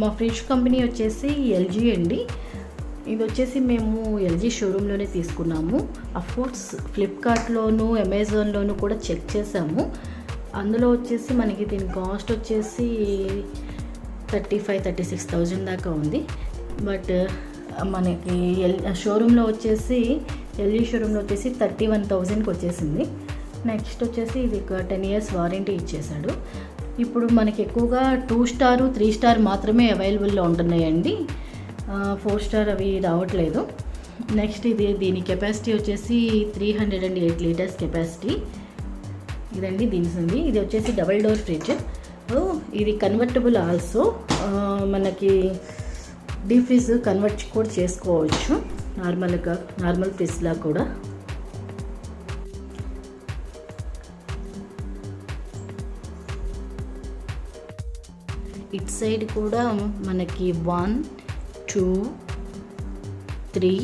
మా fridge company వచ్చేసి LG అండి. ఇది వచ్చేసి మేము ఎల్జీ షోరూంలోనే తీసుకున్నాము. అఫ్కోర్స్ ఫ్లిప్కార్ట్లోను అమెజాన్లోను కూడా చెక్ చేసాము. అందులో వచ్చేసి మనకి దీని కాస్ట్ వచ్చేసి 35,000-36,000 దాకా ఉంది. బట్ మనకి షోరూంలో వచ్చేసి ఎల్జీ షోరూంలో వచ్చేసి 31,000కి వచ్చేసింది. నెక్స్ట్ వచ్చేసి ఇది ఒక 10 years వారంటీ ఇచ్చేసాడు. ఇప్పుడు మనకి ఎక్కువగా 2 స్టార్ 3 స్టార్ మాత్రమే అవైలబుల్లో ఉంటున్నాయండి. 4 స్టార్ అవి రావట్లేదు. నెక్స్ట్ దీని కెపాసిటీ వచ్చేసి 308 లీటర్స్ కెపాసిటీ. ఇదండి దీని ఇది వచ్చేసి డబల్ డోర్ ఫ్రిడ్జ్. ఇది కన్వర్టబుల్ ఆల్సో. మనకి డీప్ ఫ్రిడ్జ్ కన్వర్ట్ కూడా చేసుకోవచ్చు నార్మల్ ఫ్రిడ్జ్లా కూడా. ఇట్ సైడ్ కూడా మనకి 1, 2, 3,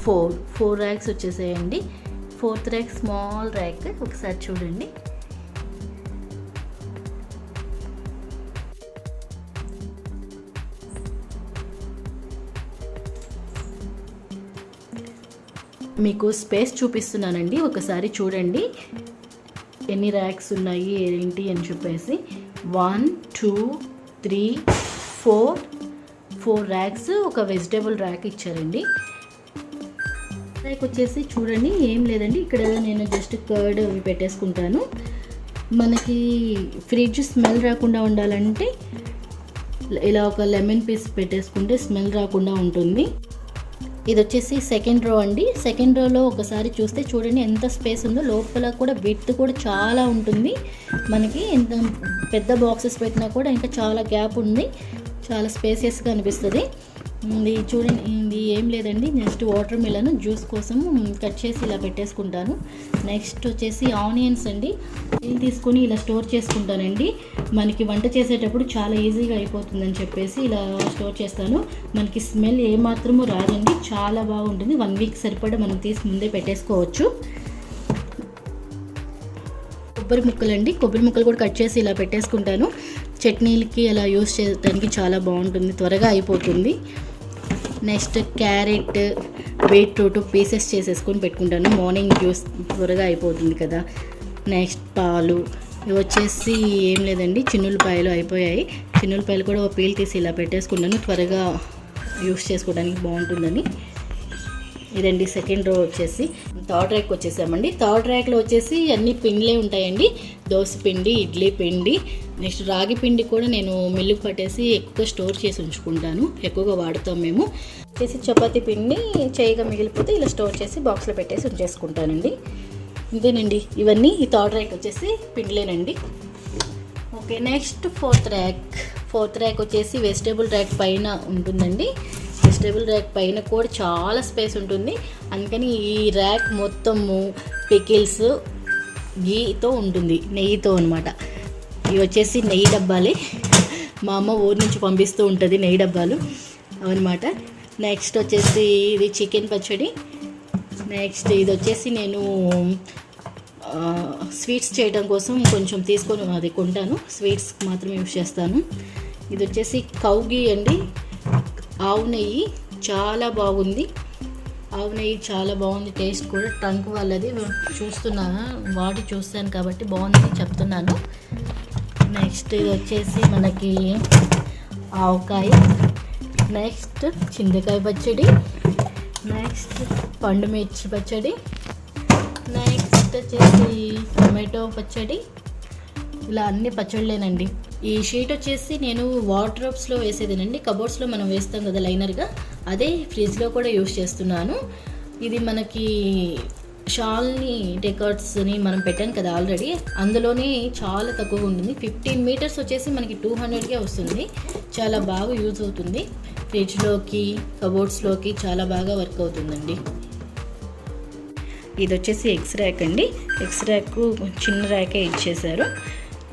4 ర్యాక్స్ వచ్చేసాయండి. 4th rack small rack. ఒకసారి చూడండి. మీకు స్పేస్ చూపిస్తున్నానండి, ఒకసారి చూడండి ఎన్ని ర్యాక్స్ ఉన్నాయి ఏంటి అని చెప్పేసి. 1, 2, 3, 4 ర్యాక్స్, ఒక వెజిటేబుల్ ర్యాక్ ఇచ్చారండి. ర్యాక్ వచ్చేసి చూడండి, ఏం లేదండి, ఇక్కడ నేను జస్ట్ కర్డ్ అవి పెట్టేసుకుంటాను. మనకి ఫ్రిడ్జ్ స్మెల్ రాకుండా ఉండాలంటే ఇలా ఒక లెమన్ పీస్ పెట్టేసుకుంటే స్మెల్ రాకుండా ఉంటుంది. ఇది వచ్చేసి సెకండ్ రో అండి. సెకండ్ రోలో ఒకసారి చూస్తే చూడండి ఎంత స్పేస్ ఉందో. లోపల కూడా విడ్త్ కూడా చాలా ఉంటుంది. మనకి ఎంత పెద్ద బాక్సెస్ పెట్టినా కూడా ఇంకా చాలా గ్యాప్ ఉంది. చాలా స్పేసియస్గా అనిపిస్తుంది. ఇది చూడండి, ఇది ఏం లేదండి, నెక్స్ట్ వాటర్ మిలన్ జ్యూస్ కోసం కట్ చేసి ఇలా పెట్టేసుకుంటాను. నెక్స్ట్ వచ్చేసి ఆనియన్స్ అండి. ఇది తీసుకొని ఇలా స్టోర్ చేసుకుంటానండి. మనకి వంట చేసేటప్పుడు చాలా ఈజీగా అయిపోతుందని చెప్పేసి ఇలా స్టోర్ చేస్తాను. మనకి స్మెల్ ఏమాత్రము రాదండి, చాలా బాగుంటుంది. 1 వీక్ సరిపడా మనం తీసి ముందే పెట్టేసుకోవచ్చు. కొబ్బరి ముక్కలు కూడా కట్ చేసి ఇలా పెట్టేసుకుంటాను. చట్నీలకి అలా యూస్ చేయడానికి చాలా బాగుంటుంది, త్వరగా అయిపోతుంది. నెక్స్ట్ క్యారెట్, బీట్రూట్ పీసెస్ చేసేసుకొని పెట్టుకుంటాను. మార్నింగ్ జ్యూస్ త్వరగా అయిపోతుంది కదా. నెక్స్ట్ పాలు. ఇవి వచ్చేసి ఏం లేదండి, చిన్నులపాయలు అయిపోయాయి. చిన్నులపాయలు కూడా పీల్ తీసి ఇలా పెట్టేసుకున్నాను, త్వరగా యూస్ చేసుకోవడానికి బాగుంటుందని. ఇదండి సెకండ్ రో వచ్చేసి. థర్డ్ ర్యాక్ వచ్చేసామండి. థర్డ్ ర్యాక్లో వచ్చేసి అన్ని పిండిలే ఉంటాయండి. దోశ పిండి, ఇడ్లీ పిండి, నెక్స్ట్ రాగి పిండి కూడా నేను మిల్లుకు పట్టేసి ఎక్కువగా స్టోర్ చేసి ఉంచుకుంటాను, ఎక్కువగా వాడుతాం మేము. వచ్చేసి చపాతీ పిండి చేయగా మిగిలిపోతే ఇలా స్టోర్ చేసి బాక్స్లో పెట్టేసి ఉంచేసుకుంటానండి. ఇదేనండి ఇవన్నీ. ఈ థర్డ్ ర్యాక్ వచ్చేసి పిండిలేనండి. ఓకే, నెక్స్ట్ ఫోర్త్ ర్యాక్ వచ్చేసి వెజిటేబుల్ ర్యాక్ పైన ఉంటుందండి. వెజిటేబుల్ ర్యాక్ పైన కూడా చాలా స్పేస్ ఉంటుంది. అందుకని ఈ ర్యాక్ మొత్తము పికిల్స్ గీతో ఉంటుంది, నెయ్యితో అనమాట. ఇవి వచ్చేసి నెయ్యి డబ్బాలే. మా అమ్మ ఊరి నుంచి పంపిస్తూ ఉంటుంది నెయ్యి డబ్బాలు అవన్నమాట. నెక్స్ట్ వచ్చేసి ఇది చికెన్ పచ్చడి. నెక్స్ట్ ఇది వచ్చేసి నేను స్వీట్స్ చేయడం కోసం కొంచెం తీసుకొని అది కొంటాను, స్వీట్స్ మాత్రమే యూస్ చేస్తాను. ఇది వచ్చేసి కౌ గీ అండి, ఆవు నెయ్యి. చాలా బాగుంది, ఆవు నెయ్యి చాలా బాగుంది. టేస్ట్ కూడా ట్రంక్ వాళ్ళది చూస్తాను కాబట్టి బాగుంది చెప్తున్నాను. నెక్స్ట్ ఇది వచ్చేసి మనకి ఆవకాయ. నెక్స్ట్ చింతకాయ పచ్చడి. నెక్స్ట్ పండు మిర్చి పచ్చడి. నెక్స్ట్ వచ్చేసి టొమాటో పచ్చడి. ఇలా అన్ని పచ్చళ్ళేనండి. ఈ షీట్ వచ్చేసి నేను వార్డ్రోబ్స్లో వేసేదేనండి. కబోర్డ్స్లో మనం వేస్తాం కదా లైనర్గా, అదే ఫ్రిడ్జ్లో కూడా యూస్ చేస్తున్నాను. ఇది మనకి షాల్ని డెకర్ట్స్ని మనం పెట్టాం కదా ఆల్రెడీ, అందులోనే చాలా తక్కువ ఉంటుంది. 15 మీటర్స్ వచ్చేసి మనకి 200కే వస్తుంది. చాలా బాగా యూజ్ అవుతుంది. ఫ్రిడ్జ్లోకి కబోర్డ్స్లోకి చాలా బాగా వర్క్ అవుతుందండి. ఇది వచ్చేసి ఎగ్స్ ర్యాక్ అండి. ఎగ్స్ ర్యాక్ చిన్న ర్యాకే ఇచ్చేసారు.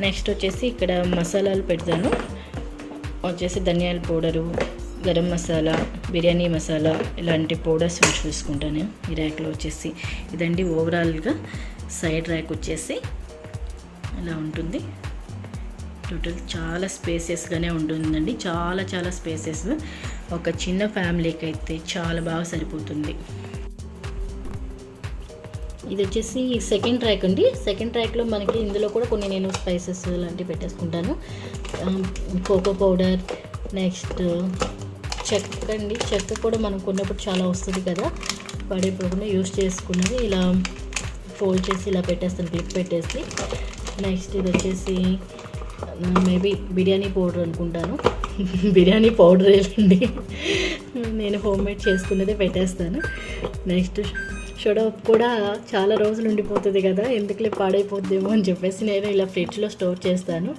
నెక్స్ట్ వచ్చేసి ఇక్కడ మసాలాలు పెడతాను. వచ్చేసి ధనియాల పౌడరు, గరం మసాలా, బిర్యానీ మసాలా ఇలాంటి పౌడర్స్ చూసుకుంటాను ఈ ర్యాక్లో వచ్చేసి. ఇదండి ఓవరాల్గా సైడ్ ర్యాక్ వచ్చేసి ఇలా ఉంటుంది. టోటల్ చాలా స్పేసెస్గానే ఉంటుందండి, చాలా చాలా స్పేసెస్. ఒక చిన్న ఫ్యామిలీకి అయితే చాలా బాగా సరిపోతుంది. ఇది వచ్చేసి సెకండ్ ట్రాక్ అండి. సెకండ్ ట్రాక్లో మనకి ఇందులో కూడా కొన్ని నేను స్పైసెస్ లాంటివి పెట్టేసుకుంటాను. కోకో పౌడర్, నెక్స్ట్ చెక్క అండి. చెక్క కూడా మనం కొన్నప్పుడు చాలా వస్తుంది కదా, పడిపోకుండా యూస్ చేసుకున్నది ఇలా ఫోల్డ్ చేసి ఇలా పెట్టేస్తాను, క్లిప్ పెట్టేసి. నెక్స్ట్ ఇది వచ్చేసి మేబీ బిర్యానీ పౌడర్ అనుకుంటాను. బిర్యానీ పౌడర్ ఏంటండి, నేను హోమ్ మేడ్ చేసుకున్నదే పెట్టేస్తాను. నెక్స్ట్ సోడా ఉప్పు కూడా చాలా రోజులు ఉండిపోతుంది కదా, ఎందుకులే పాడైపోద్దేమో అని చెప్పేసి నేను ఇలా ఫ్రిడ్జ్లో స్టోర్ చేస్తాను.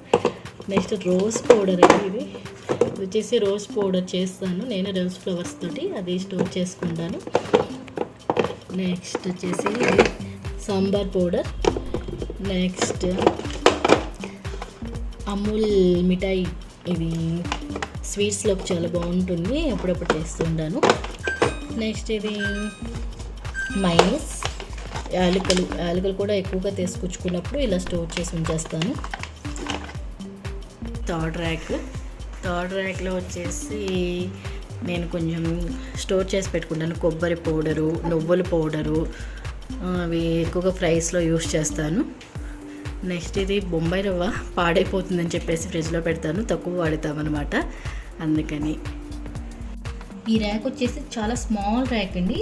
నెక్స్ట్ రోజ్ పౌడర్ అండి. ఇది వచ్చేసి రోజ్ పౌడర్ చేస్తాను నేను, రోజ్ ఫ్లవర్స్ తోటి, అది స్టోర్ చేసుకుంటాను. నెక్స్ట్ వచ్చేసి సాంబార్ పౌడర్. నెక్స్ట్ అమూల్ మిఠాయి, ఇది స్వీట్స్లోకి చాలా బాగుంటుంది, అప్పుడప్పుడు చేస్తుంటాను. నెక్స్ట్ ఇది మైనస్ యాలకులు కూడా ఎక్కువగా తీసుకొచ్చుకున్నప్పుడు ఇలా స్టోర్ చేసి ఉంచేస్తాను. థర్డ్ ర్యాక్లో వచ్చేసి నేను కొంచెం స్టోర్ చేసి పెట్టుకుంటాను. కొబ్బరి పౌడరు, నువ్వుల పౌడరు, అవి ఎక్కువగా ఫ్రైస్లో యూస్ చేస్తాను. నెక్స్ట్ ఇది బొంబాయి రవ్వ పాడైపోతుందని చెప్పేసి ఫ్రిడ్జ్లో పెడతాను, తక్కువ వాడతామన్నమాట, అందుకని. ఈ ర్యాక్ వచ్చేసి చాలా స్మాల్ ర్యాక్ అండి,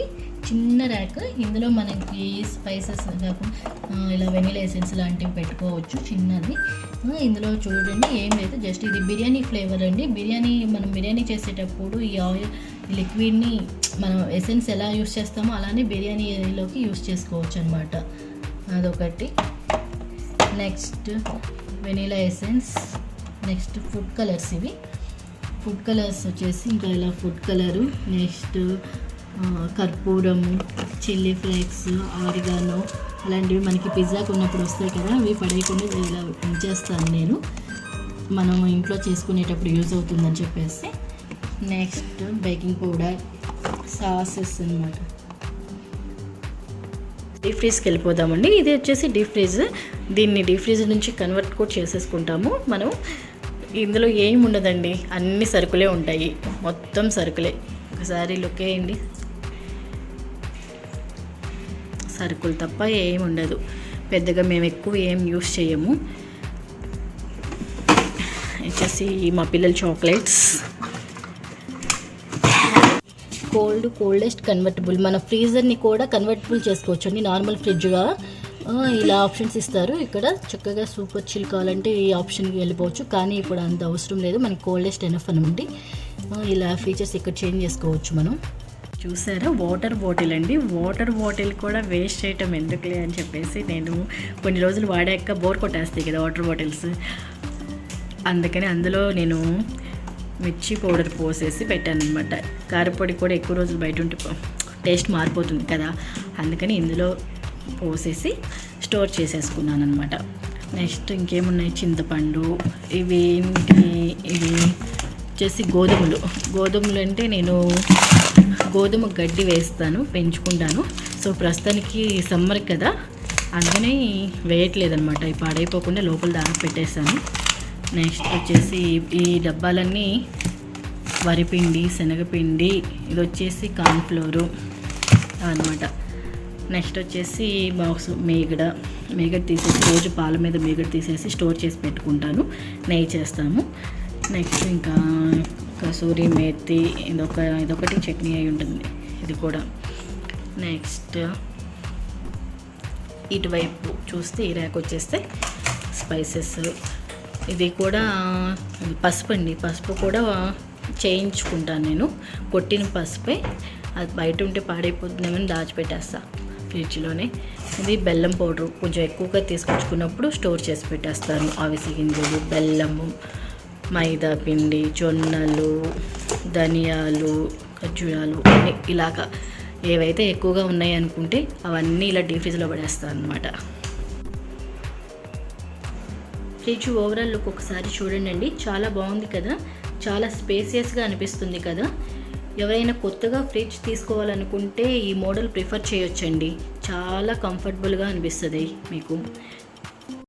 చిన్న ర్యాక్. ఇందులో మనకి స్పైసెస్ కాకుండా ఇలా వెనిలా ఎసెన్స్ లాంటివి పెట్టుకోవచ్చు, చిన్నది. ఇందులో చూడండి ఏం లేదు, జస్ట్ ఇది బిర్యానీ ఫ్లేవర్ అండి. మనం బిర్యానీ చేసేటప్పుడు ఈ ఆయిల్ లిక్విడ్ని మనం ఎసెన్స్ ఎలా యూస్ చేస్తామో అలానే బిర్యానీలోకి యూస్ చేసుకోవచ్చు అనమాట, అదొకటి. Next vanilla essence. Next food colours. ఇవి ఫుడ్ కలర్స్ వచ్చేసి ఇంకా ఇలా ఫుడ్ కలరు. నెక్స్ట్ కర్పూరము, చిల్లీ ఫ్లేక్స్, ఆరిగానో అలాంటివి మనకి పిజ్జాకి ఉన్నప్పుడు వస్తాయి కదా, అవి పడేయకుండా ఇలా ఉంచేస్తాను నేను, మనం ఇంట్లో చేసుకునేటప్పుడు యూజ్ అవుతుందని చెప్పేసి. నెక్స్ట్ బేకింగ్ పౌడర్, సాసెస్ అన్నమాట. డీప్ ఫ్రీజ్కి వెళ్ళిపోదామండి. ఇది వచ్చేసి డీప్ ఫ్రీజ్. దీన్ని డీప్ ఫ్రీజ్ నుంచి కన్వర్ట్ కూడా చేసేసుకుంటాము మనం. ఇందులో ఏమి ఉండదండి, అన్ని సరుకులే ఉంటాయి, మొత్తం సరుకులే. ఒకసారి లుక్ వేయండి, సరుకులు తప్ప ఏమి ఉండదు. పెద్దగా మేము ఎక్కువ ఏం యూస్ చేయము. వచ్చేసి మా పిల్లల చాక్లెట్స్. Coldest convertible. మన ఫ్రీజర్ని కూడా కన్వర్టబుల్ చేసుకోవచ్చు అండి, నార్మల్ ఫ్రిడ్జ్గా ఇలా ఆప్షన్స్ ఇస్తారు. ఇక్కడ చక్కగా సూపర్ చిల్ కావాలంటే ఈ ఆప్షన్కి వెళ్ళిపోవచ్చు, కానీ ఇప్పుడు అంత అవసరం లేదు, మనకి కోల్డెస్ట్ ఎనఫ్ అనమాట. ఇలా ఫీచర్స్ ఇక్కడ చేంజ్ చేసుకోవచ్చు మనం. చూసారా, వాటర్ బాటిల్ అండి. వాటర్ బాటిల్ కూడా వేస్ట్ చేయటం ఎందుకులే అని చెప్పేసి నేను కొన్ని రోజులు వాడాక బోర్ కొట్టేస్తాయి కదా వాటర్ బాటిల్స్, అందుకని అందులో నేను మిర్చి పౌడర్ పోసేసి పెట్టాను అనమాట. కారపొడి కూడా ఎక్కువ రోజులు బయట ఉంటే టేస్ట్ మారిపోతుంది కదా, అందుకని ఇందులో పోసేసి స్టోర్ చేసేసుకున్నాను అనమాట. నెక్స్ట్ ఇంకేమున్నాయి, చింతపండు. ఇవి వచ్చేసి గోధుమలు అంటే నేను గోధుమ గడ్డి వేస్తాను, పెంచుకుంటాను. సో ప్రస్తుతానికి సమ్మర్ కదా, అందుకని వేయట్లేదనమాట, ఇవి పాడైపోకుండా లోపల దాకా పెట్టేస్తాను. నెక్స్ట్ వచ్చేసి ఈ డబ్బాలన్నీ వరిపిండి, శనగపిండి, ఇది వచ్చేసి కార్న్ఫ్లోరు అనమాట. నెక్స్ట్ వచ్చేసి బాక్స్ మేగడ తీసేసి, రోజు పాల మీద మేగడ తీసేసి స్టోర్ చేసి పెట్టుకుంటాను, నెయ్యి చేస్తాము. నెక్స్ట్ ఇంకా కసూరి మేతి, ఇదొకటి చట్నీ అయి ఉంటుంది, ఇది కూడా. నెక్స్ట్ ఇటువైపు చూస్తే ఈ ర్యాక్ వచ్చేస్తే స్పైసెస్. ఇది కూడా పసుపు అండి, పసుపు కూడా చేయించుకుంటాను నేను, కొట్టిన పసుపే. అది బయట ఉంటే పాడైపోతుందేమని దాచిపెట్టేస్తా ఫ్రిడ్జ్లోనే. ఇది బెల్లం పౌడర్, కొంచెం ఎక్కువగా తీసుకొచ్చుకున్నప్పుడు స్టోర్ చేసి పెట్టేస్తాను. అవిసె గింజలు, బెల్లము, మైదా పిండి, జొన్నలు, ధనియాలు, ఖర్జూరాలు అన్నీ ఇలాగా ఏవైతే ఎక్కువగా ఉన్నాయి అనుకుంటే అవన్నీ ఇలా డీప్ ఫ్రిడ్జ్లో పడేస్తాను అనమాట. ఫ్రిడ్జ్ ఓవరాల్ లుక్ ఒకసారి చూడండి, చాలా బాగుంది కదా, చాలా స్పేసియస్గా అనిపిస్తుంది కదా. ఎవరైనా కొత్తగా ఫ్రిడ్జ్ తీసుకోవాలనుకుంటే ఈ మోడల్ ప్రిఫర్ చేయొచ్చండి, చాలా కంఫర్టబుల్గా అనిపిస్తుంది మీకు.